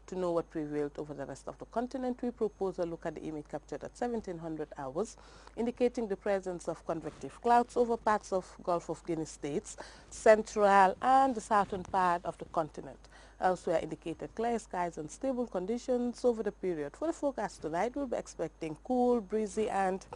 To know what prevailed over the rest of the continent, we propose a look at the image captured at 1700 hours, indicating the presence of convective clouds over parts of Gulf of Guinea states, central and the southern part of the continent. Elsewhere indicated clear skies and stable conditions over the period. For the forecast tonight, we'll be expecting cool, breezy and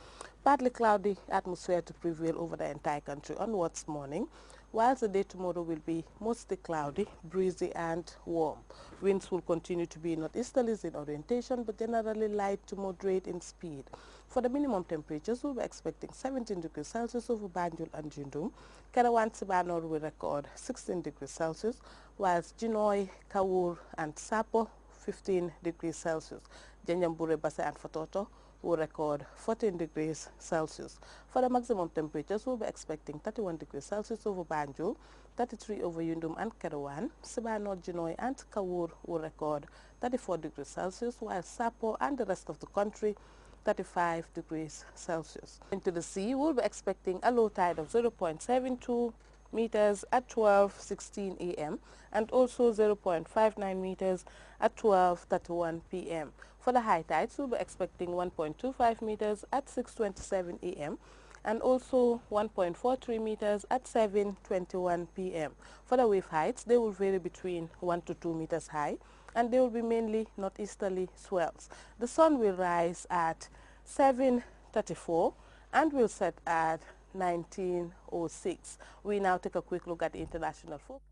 partly cloudy atmosphere to prevail over the entire country onwards morning, whilst the day tomorrow will be mostly cloudy, breezy and warm. Winds will continue to be northeasterlies in orientation but generally light to moderate in speed. For the minimum temperatures, we'll be expecting 17 degrees Celsius over Banjul and Jundum. Karawan Sibanor will record 16 degrees Celsius, whilst Jinoy, Kawur and Sapo 15 degrees Celsius. Janjambure, Basa and Fatoto will record 14 degrees Celsius. For the maximum temperatures, we'll be expecting 31 degrees Celsius over Banjul, 33 over Yundum and Kerawan. Sibanor, Jinoy and Kawur will record 34 degrees Celsius, while Sapo and the rest of the country 35 degrees Celsius. Into the sea, we'll be expecting a low tide of 0.72 meters at 12:16 a.m. and also 0.59 meters at 12:31 p.m. For the high tides, we'll be expecting 1.25 meters at 6:27 a.m. and also 1.43 meters at 7:21 p.m. For the wave heights, they will vary between 1 to 2 meters high, and they will be mainly northeasterly swells. The sun will rise at 7:34 and will set at 19:06. We now take a quick look at the international forecast.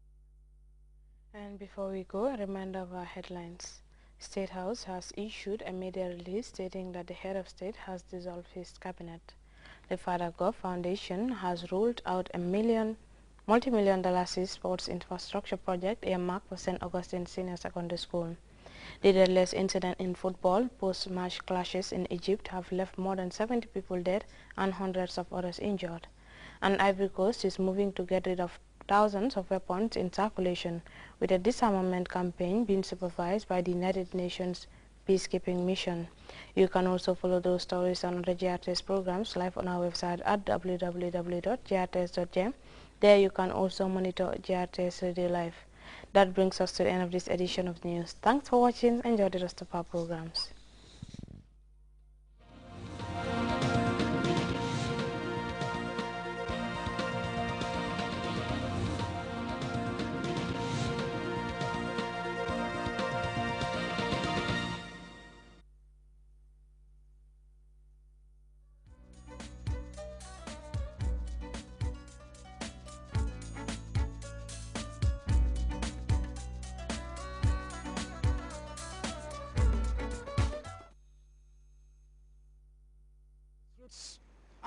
And before we go, a reminder of our headlines. State House has issued a media release stating that the head of state has dissolved his cabinet. The Father Gov Foundation has ruled out a multi-million-dollar sports infrastructure project earmarked for St. Augustine Senior Secondary School. The deadliest incident in football, post-match clashes in Egypt, have left more than 70 people dead and hundreds of others injured. And Ivory Coast is moving to get rid of thousands of weapons in circulation, with a disarmament campaign being supervised by the United Nations peacekeeping mission. You can also follow those stories and other GRTS programs live on our website at www.grts.gem. There you can also monitor GRTS Radio Live. That brings us to the end of this edition of news. Thanks for watching. Enjoy the rest of our programs.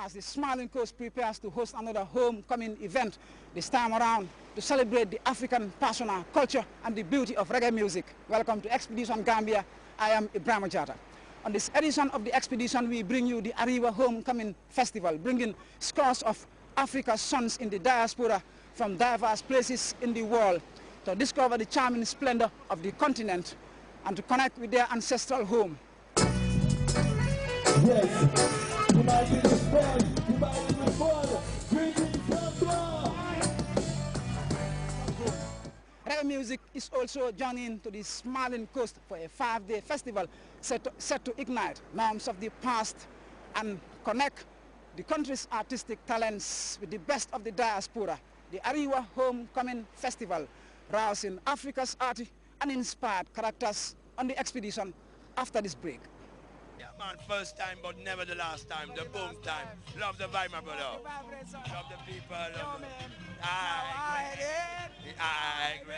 As the Smiling Coast prepares to host another homecoming event this time around to celebrate the African persona, culture and the beauty of reggae music. Welcome to Expedition Gambia. I am Ibrahim Jata. On this edition of the expedition, we bring you the Arriva Homecoming Festival, bringing scores of Africa's sons in the diaspora from diverse places in the world to discover the charming splendor of the continent and to connect with their ancestral home. Yes. Reggae music is also joining to the Smiling Coast for a 5-day festival set to ignite norms of the past and connect the country's artistic talents with the best of the diaspora. The Arriva Homecoming Festival, rousing Africa's arty and inspired characters on the expedition after this break. Yeah, man, first time, but never the last time. The boom time. Love the vibe, my brother. Love the people. Love the... I agree.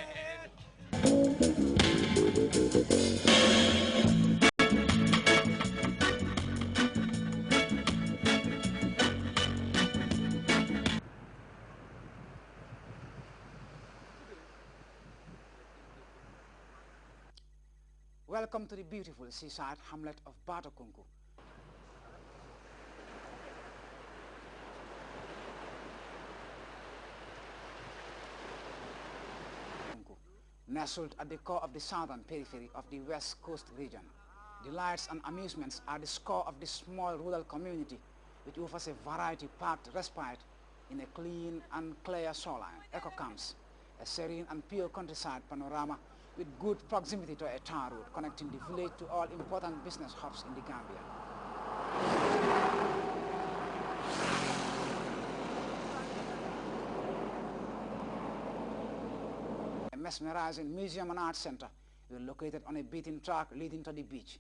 Welcome to the beautiful seaside hamlet of Batokunku. Nestled at the core of the southern periphery of the West Coast region, delights and amusements are the score of this small rural community, which offers a variety-packed respite in a clean and clear shoreline, eco-camps, a serene and pure countryside panorama, with good proximity to a tar road connecting the village to all important business hubs in the Gambia. A mesmerizing museum and art center is located on a beaten track leading to the beach.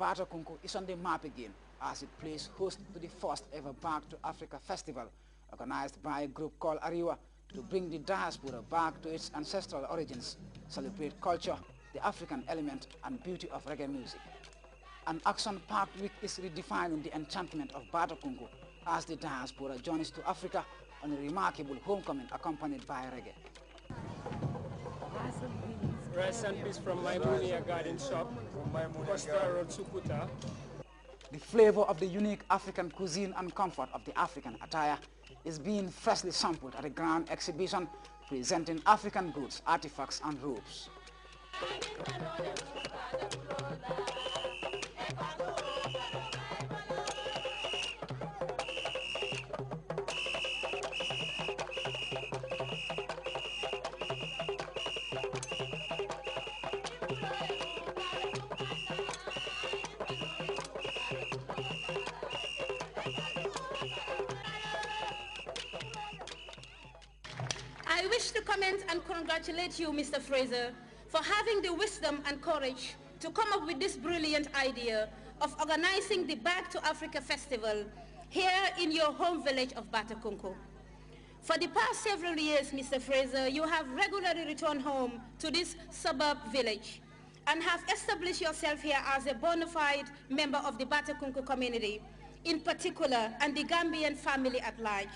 Batakunku is on the map again as it plays host to the first ever Back to Africa festival organized by a group called Ariwa to bring the diaspora back to its ancestral origins, celebrate culture, the African element and beauty of reggae music. An action-packed week is redefining the enchantment of Batakunku as the diaspora journeys to Africa on a remarkable homecoming accompanied by reggae. Rice and peas from Maimonia Garden Shop, Costa Road, Sukuta. The flavor of the unique African cuisine and comfort of the African attire is being freshly sampled at a grand exhibition presenting African goods, artifacts and robes. I wish to comment and congratulate you, Mr. Fraser, for having the wisdom and courage to come up with this brilliant idea of organizing the Back to Africa Festival here in your home village of Batakunku. For the past several years, Mr. Fraser, you have regularly returned home to this suburb village and have established yourself here as a bona fide member of the Batakunku community, in particular, and the Gambian family at large.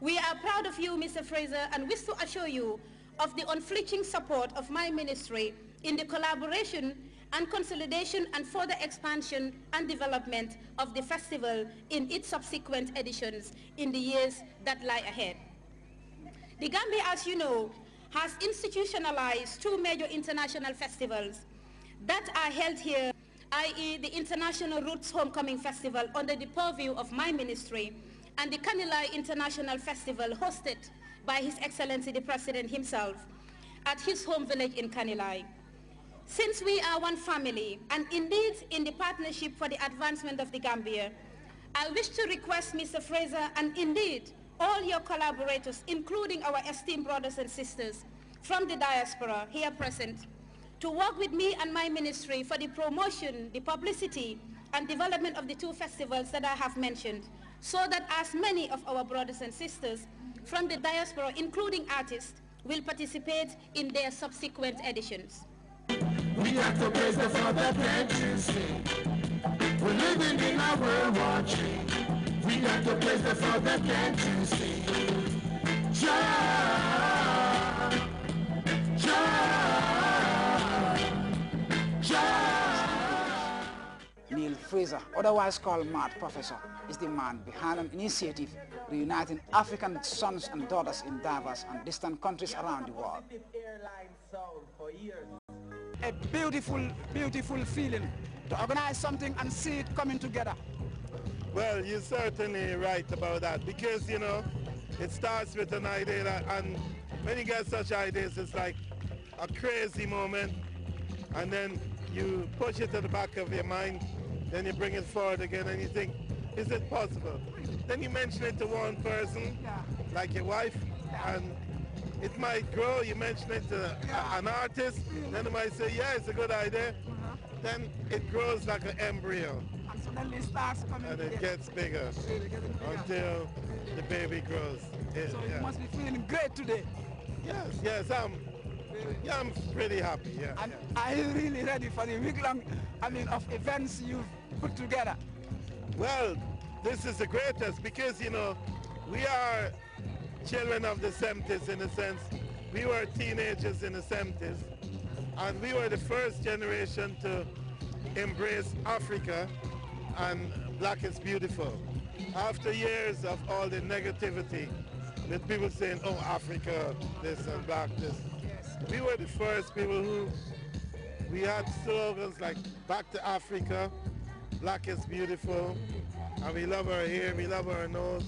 We are proud of you, Mr. Fraser, and wish to assure you of the unflinching support of my ministry in the collaboration and consolidation and further expansion and development of the festival in its subsequent editions in the years that lie ahead. The Gambia, as you know, has institutionalized two major international festivals that are held here, i.e. the International Roots Homecoming Festival under the purview of my ministry, and the Kanilai International Festival hosted by His Excellency the President himself at his home village in Kanilai. Since we are one family, and indeed in the partnership for the advancement of the Gambia, I wish to request Mr. Fraser and indeed all your collaborators, including our esteemed brothers and sisters from the diaspora here present, to work with me and my ministry for the promotion, the publicity, and development of the two festivals that I have mentioned, so that as many of our brothers and sisters from the diaspora, including artists, will participate in their subsequent editions. We have to place the front that can't you see? We're living in a world war change. We have to place the front that can't you see? Neil Fraser, otherwise called Mad Professor, is the man behind an initiative reuniting African sons and daughters in diverse and distant countries around the world. A beautiful, beautiful feeling to organize something and see it coming together. Well, you're certainly right about that because, you know, it starts with an idea that, and when you get such ideas, it's like a crazy moment, and then you push it to the back of your mind, then you bring it forward again and you think, is it possible? Then you mention it to one person, like your wife, and it might grow. You mention it to an artist, then they might say, yeah, it's a good idea. Then it grows like an embryo. And suddenly it starts coming And it gets bigger until the baby grows. So you must be feeling great today. Yes, I'm pretty happy, yeah. And are you really ready for the week-long, of events you've put together? Well, this is the greatest because, you know, we are children of the 70s in a sense. We were teenagers in the 70s, and we were the first generation to embrace Africa and Black is beautiful. After years of all the negativity with people saying, oh, Africa, this and Black, this, we were the first people who, we had slogans like back to Africa, Black is beautiful, And we love her hair, we love her nose.